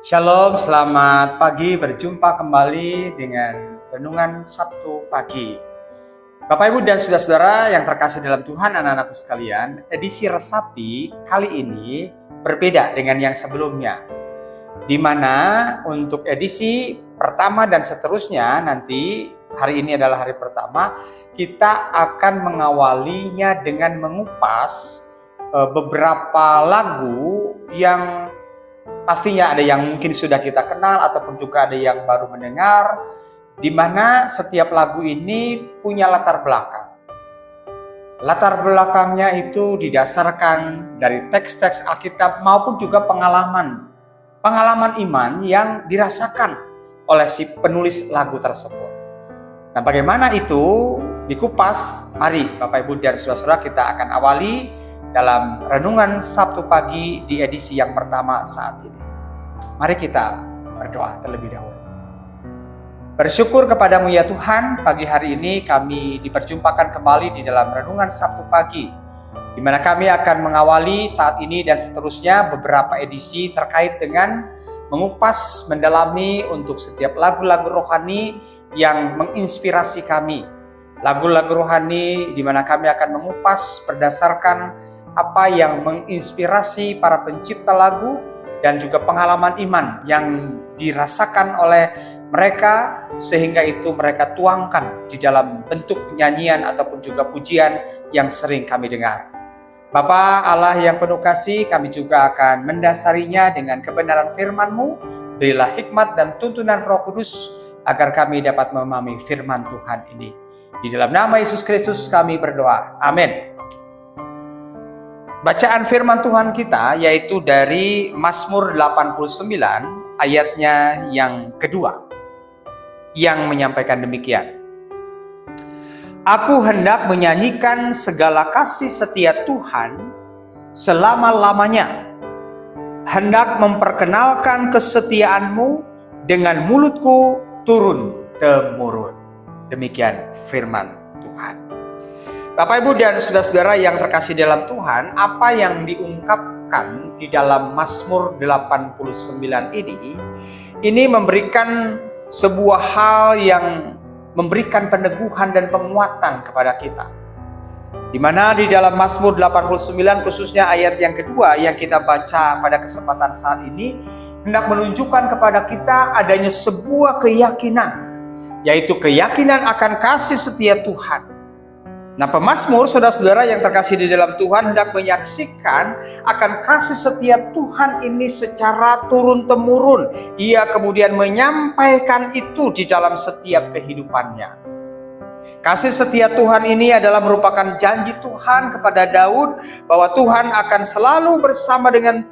Shalom, selamat pagi. Berjumpa kembali dengan Renungan Sabtu Pagi. Bapak, Ibu, dan saudara-saudara yang terkasih dalam Tuhan, anak-anakku sekalian, edisi Resapi kali ini berbeda dengan yang sebelumnya, di mana untuk edisi pertama dan seterusnya nanti, hari ini adalah hari pertama, kita akan mengawalinya dengan mengupas beberapa lagu yang pastinya ada yang mungkin sudah kita kenal ataupun juga ada yang baru mendengar, di mana setiap lagu ini punya latar belakang. Latar belakangnya itu didasarkan dari teks-teks Alkitab maupun juga pengalaman iman yang dirasakan oleh si penulis lagu tersebut. Nah, bagaimana itu dikupas? Mari Bapak, Ibu, dan saudara-saudara, kita akan awali dalam Renungan Sabtu Pagi di edisi yang pertama saat ini. Mari kita berdoa terlebih dahulu. Bersyukur kepadamu ya Tuhan, pagi hari ini kami diperjumpakan kembali di dalam Renungan Sabtu Pagi, di mana kami akan mengawali saat ini dan seterusnya beberapa edisi terkait dengan mengupas, mendalami untuk setiap lagu-lagu rohani yang menginspirasi kami. Lagu-lagu rohani di mana kami akan mengupas berdasarkan apa yang menginspirasi para pencipta lagu dan juga pengalaman iman yang dirasakan oleh mereka, sehingga itu mereka tuangkan di dalam bentuk nyanyian ataupun juga pujian yang sering kami dengar. Bapa Allah yang penuh kasih, kami juga akan mendasarinya dengan kebenaran firman-Mu. Berilah hikmat dan tuntunan Roh Kudus agar kami dapat memahami firman Tuhan ini. Di dalam nama Yesus Kristus kami berdoa. Amin. Bacaan firman Tuhan kita yaitu dari Mazmur 89 ayatnya yang kedua, yang menyampaikan demikian. Aku hendak menyanyikan segala kasih setia Tuhan selama-lamanya, hendak memperkenalkan kesetiaan-Mu dengan mulutku turun-temurun. Demikian firman Tuhan. Bapak, Ibu, dan saudara-saudara yang terkasih dalam Tuhan, apa yang diungkapkan di dalam Mazmur 89 ini memberikan sebuah hal yang memberikan peneguhan dan penguatan kepada kita. Di mana di dalam Mazmur 89 khususnya ayat yang kedua yang kita baca pada kesempatan saat ini hendak menunjukkan kepada kita adanya sebuah keyakinan, yaitu keyakinan akan kasih setia Tuhan. Nah, pemazmur, saudara-saudara yang terkasih di dalam Tuhan, hendak menyaksikan akan kasih setia Tuhan ini secara turun-temurun. Ia kemudian menyampaikan itu di dalam setiap kehidupannya. Kasih setia Tuhan ini adalah merupakan janji Tuhan kepada Daud bahwa Tuhan akan selalu bersama dengan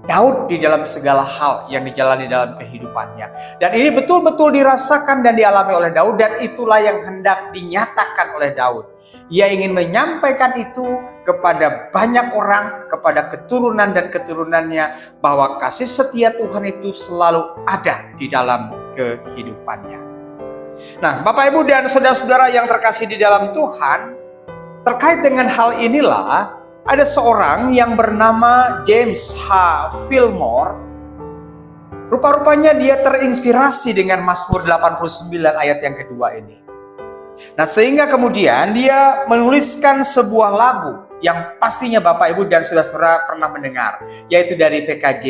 Daud di dalam segala hal yang dijalani dalam kehidupannya. Dan ini betul-betul dirasakan dan dialami oleh Daud, dan itulah yang hendak dinyatakan oleh Daud. Ia ingin menyampaikan itu kepada banyak orang, kepada keturunan dan keturunannya, bahwa kasih setia Tuhan itu selalu ada di dalam kehidupannya. Nah, Bapak, Ibu, dan saudara-saudara yang terkasih di dalam Tuhan, terkait dengan hal inilah ada seorang yang bernama James H. Fillmore. Rupa-rupanya dia terinspirasi dengan Mazmur 89 ayat yang kedua ini. Nah, sehingga kemudian dia menuliskan sebuah lagu yang pastinya Bapak, Ibu, dan saudara-saudara pernah mendengar, yaitu dari PKJ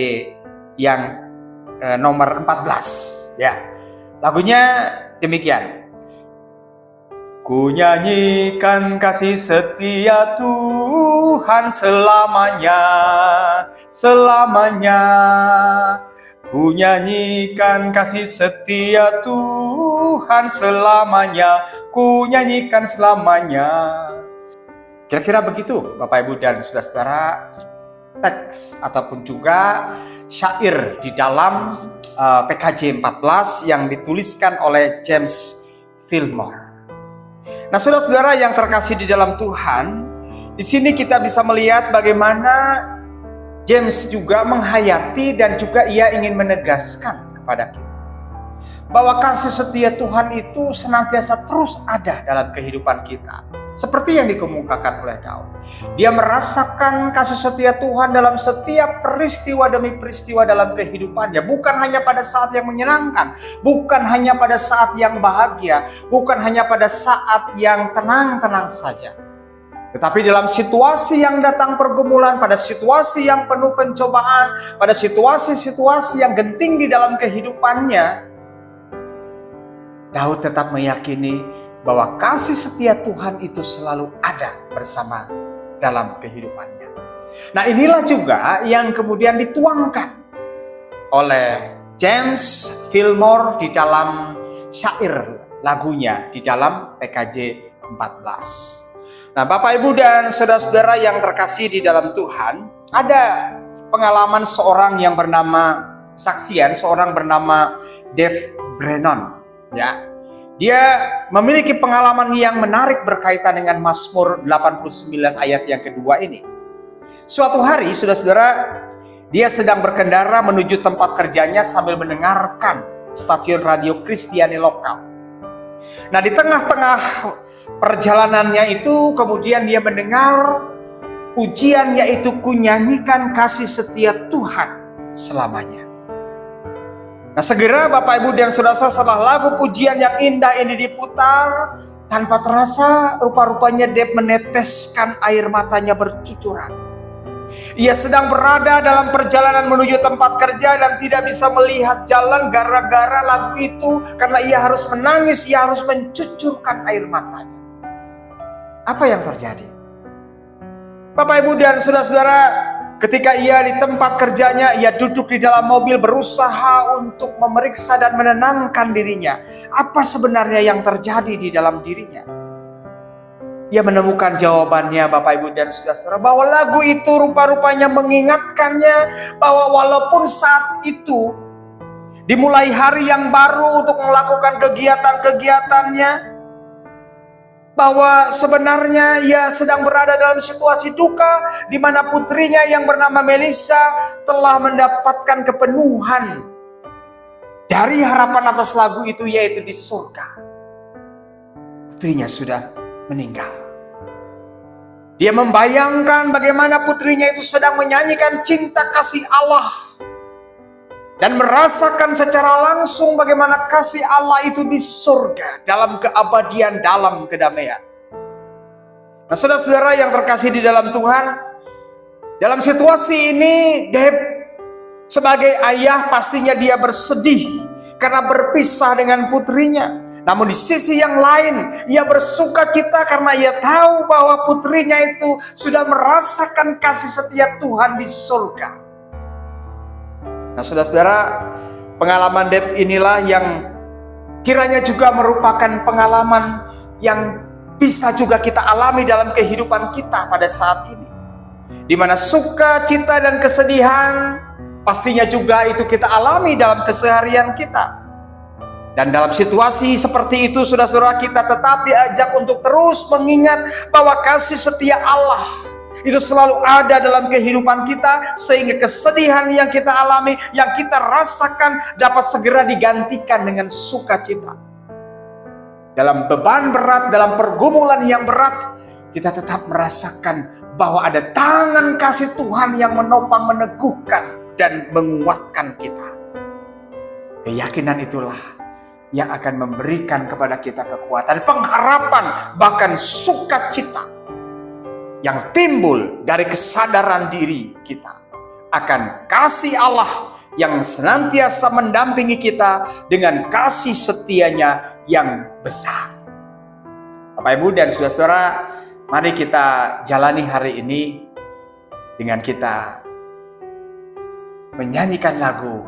yang nomor 14. Ya, lagunya demikian. Ku nyanyikan kasih setia Tuhan selamanya, selamanya. Ku nyanyikan kasih setia Tuhan selamanya, ku nyanyikan selamanya. Kira-kira begitu Bapak, Ibu, dan saudara-saudara teks ataupun juga syair di dalam PKJ 14 yang dituliskan oleh James Fillmore. Nah, saudara-saudara yang terkasih di dalam Tuhan, di sini kita bisa melihat bagaimana James juga menghayati dan juga ia ingin menegaskan kepada kita bahwa kasih setia Tuhan itu senantiasa terus ada dalam kehidupan kita. Seperti yang dikemukakan oleh Daud. Dia merasakan kasih setia Tuhan dalam setiap peristiwa demi peristiwa dalam kehidupannya. Bukan hanya pada saat yang menyenangkan, bukan hanya pada saat yang bahagia, bukan hanya pada saat yang tenang-tenang saja. Tetapi dalam situasi yang datang pergumulan, pada situasi yang penuh pencobaan, pada situasi-situasi yang genting di dalam kehidupannya, Daud tetap meyakini bahwa kasih setia Tuhan itu selalu ada bersama dalam kehidupannya. Nah, inilah juga yang kemudian dituangkan oleh James Fillmore di dalam syair lagunya di dalam PKJ 14. Nah, Bapak, Ibu, dan saudara-saudara yang terkasih di dalam Tuhan, ada pengalaman seorang yang bernama seorang bernama Dave Brennan, ya. Dia memiliki pengalaman yang menarik berkaitan dengan Mazmur 89 ayat yang kedua ini. Suatu hari, saudara-saudara, dia sedang berkendara menuju tempat kerjanya sambil mendengarkan stasiun radio Kristiani lokal. Nah, di tengah-tengah perjalanannya itu kemudian dia mendengar pujian, yaitu "Kunyanyikan kasih setia Tuhan selamanya". Nah, segera Bapak, Ibu, dan saudara, setelah lagu pujian yang indah ini diputar, tanpa terasa rupa-rupanya Dave meneteskan air matanya bercucuran. Ia sedang berada dalam perjalanan menuju tempat kerja dan tidak bisa melihat jalan gara-gara lagu itu. Karena ia harus menangis, ia harus mencucurkan air matanya. Apa yang terjadi? Bapak, Ibu, dan saudara-saudara, ketika ia di tempat kerjanya, ia duduk di dalam mobil berusaha untuk memeriksa dan menenangkan dirinya. Apa sebenarnya yang terjadi di dalam dirinya? Ia menemukan jawabannya, Bapak, Ibu, dan saudara-saudara, bahwa lagu itu rupa-rupanya mengingatkannya bahwa walaupun saat itu dimulai hari yang baru untuk melakukan kegiatan-kegiatannya, bahwa sebenarnya ia sedang berada dalam situasi duka di mana putrinya yang bernama Melissa telah mendapatkan kepenuhan dari harapan atas lagu itu, yaitu di surga. Putrinya sudah meninggal. Dia membayangkan bagaimana putrinya itu sedang menyanyikan cinta kasih Allah dan merasakan secara langsung bagaimana kasih Allah itu di surga, dalam keabadian, dalam kedamaian. Nah, saudara-saudara yang terkasih di dalam Tuhan, dalam situasi ini Dave sebagai ayah pastinya dia bersedih karena berpisah dengan putrinya. Namun di sisi yang lain, ia bersuka cita karena ia tahu bahwa putrinya itu sudah merasakan kasih setia Tuhan di surga. Nah, saudara-saudara, pengalaman Dave inilah yang kiranya juga merupakan pengalaman yang bisa juga kita alami dalam kehidupan kita pada saat ini. Di mana sukacita dan kesedihan pastinya juga itu kita alami dalam keseharian kita. Dan dalam situasi seperti itu, saudara-saudara, kita tetap diajak untuk terus mengingat bahwa kasih setia Allah itu selalu ada dalam kehidupan kita, sehingga kesedihan yang kita alami, yang kita rasakan dapat segera digantikan dengan sukacita. Dalam beban berat, dalam pergumulan yang berat, kita tetap merasakan bahwa ada tangan kasih Tuhan yang menopang, meneguhkan, dan menguatkan kita. Keyakinan itulah yang akan memberikan kepada kita kekuatan, pengharapan, bahkan sukacita yang timbul dari kesadaran diri kita akan kasih Allah yang senantiasa mendampingi kita dengan kasih setianya yang besar. Bapak, Ibu, dan saudara-saudara, mari kita jalani hari ini dengan kita menyanyikan lagu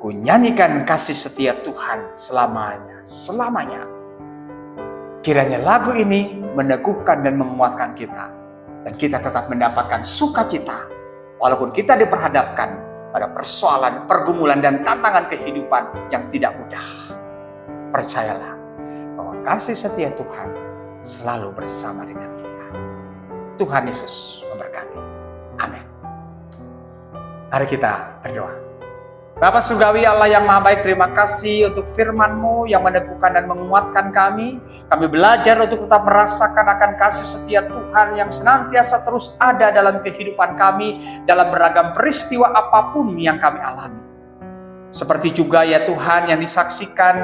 "Kunyanyikan kasih setia Tuhan selamanya, selamanya". Kiranya lagu ini meneguhkan dan menguatkan kita, dan kita tetap mendapatkan sukacita walaupun kita diperhadapkan pada persoalan, pergumulan, dan tantangan kehidupan yang tidak mudah. Percayalah bahwa kasih setia Tuhan selalu bersama dengan kita. Tuhan Yesus memberkati. Amin. Mari kita berdoa. Bapa Surgawi, Allah yang Maha Baik, terima kasih untuk firman-Mu yang meneguhkan dan menguatkan kami. Kami belajar untuk tetap merasakan akan kasih setia Tuhan yang senantiasa terus ada dalam kehidupan kami, dalam beragam peristiwa apapun yang kami alami. Seperti juga ya Tuhan yang disaksikan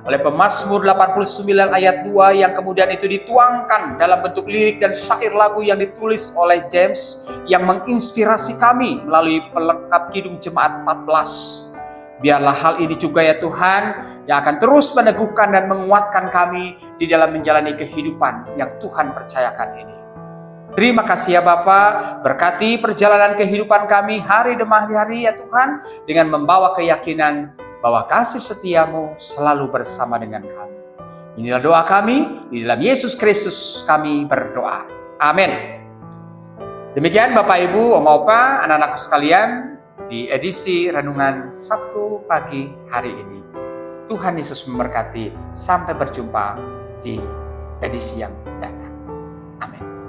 oleh pemazmur 89 ayat 2 yang kemudian itu dituangkan dalam bentuk lirik dan syair lagu yang ditulis oleh James yang menginspirasi kami melalui pelengkap Kidung Jemaat 14. Biarlah hal ini juga ya Tuhan yang akan terus meneguhkan dan menguatkan kami di dalam menjalani kehidupan yang Tuhan percayakan ini. Terima kasih ya Bapa, berkati perjalanan kehidupan kami hari demi hari ya Tuhan, dengan membawa keyakinan bahwa kasih setiamu selalu bersama dengan kami. Inilah doa kami, di dalam Yesus Kristus kami berdoa. Amin. Demikian Bapak Ibu, Oma Opa, anak-anakku sekalian, di edisi Renungan Sabtu pagi hari ini. Tuhan Yesus memberkati, sampai berjumpa di edisi yang datang. Amin.